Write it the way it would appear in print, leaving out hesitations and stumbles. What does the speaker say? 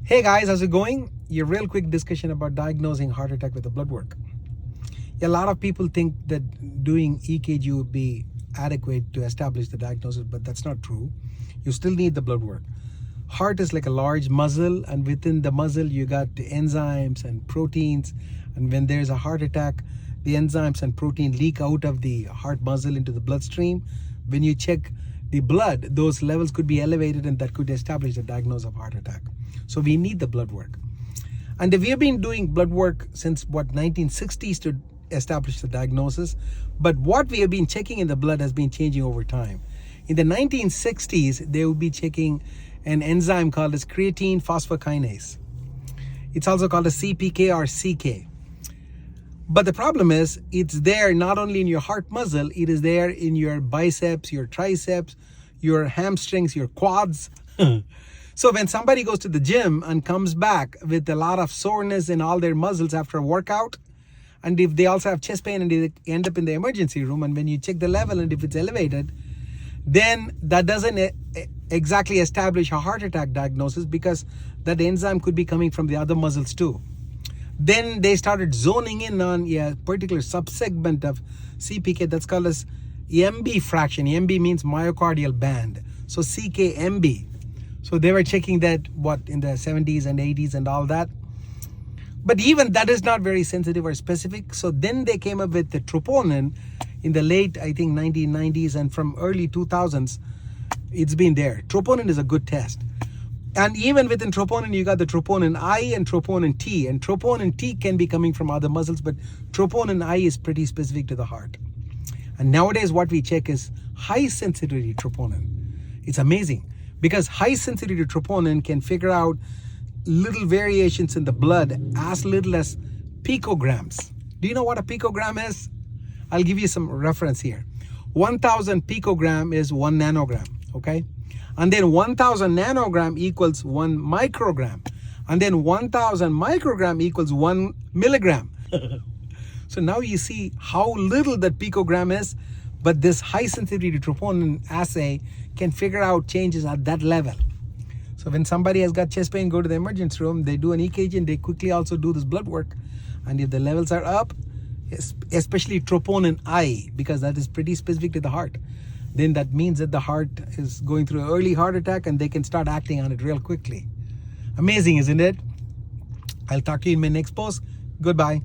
Hey guys, how's it going? A real quick discussion about diagnosing heart attack with the blood work. A lot of people think that doing EKG would be adequate to establish the diagnosis, but that's not true. You still need the blood work. Heart is like a large muscle, and within the muscle you got the enzymes and proteins, and when there's a heart attack, the enzymes and protein leak out of the heart muscle into the bloodstream. When you check the blood, those levels could be elevated, and that could establish the diagnosis of heart attack. So we need the blood work. And we have been doing blood work since 1960s to establish the diagnosis. But what we have been checking in the blood has been changing over time. In the 1960s, they would be checking an enzyme called as creatine phosphokinase. It's also called a CPK or CK. But the problem is, it's there not only in your heart muscle, it is there in your biceps, your triceps, your hamstrings, your quads. So when somebody goes to the gym and comes back with a lot of soreness in all their muscles after a workout, and if they also have chest pain and they end up in the emergency room, and when you check the level and if it's elevated, then that doesn't exactly establish a heart attack diagnosis, because that enzyme could be coming from the other muscles too. Then they started zoning in on a particular subsegment of CPK that's called as MB fraction. MB means myocardial band. So CKMB. So they were checking that in the 70s and 80s and all that. But even that is not very sensitive or specific. So then they came up with the troponin in the late, I think, 1990s, and from early 2000s, it's been there. Troponin is a good test. And even within troponin, you got the troponin I and troponin T. And troponin T can be coming from other muscles, but troponin I is pretty specific to the heart. And nowadays what we check is high sensitivity troponin. It's amazing, because high sensitivity troponin can figure out little variations in the blood as little as picograms. Do you know what a picogram is? I'll give you some reference here. 1,000 picogram is 1 nanogram, okay? And then 1,000 nanogram equals 1 microgram. And then 1,000 microgram equals 1 milligram. So now you see how little that picogram is, but this high sensitivity troponin assay can figure out changes at that level. So when somebody has got chest pain, go to the emergency room, they do an EKG, and they quickly also do this blood work. And if the levels are up, especially troponin I, because that is pretty specific to the heart, then that means that the heart is going through an early heart attack, and they can start acting on it real quickly. Amazing, isn't it? I'll talk to you in my next post. Goodbye.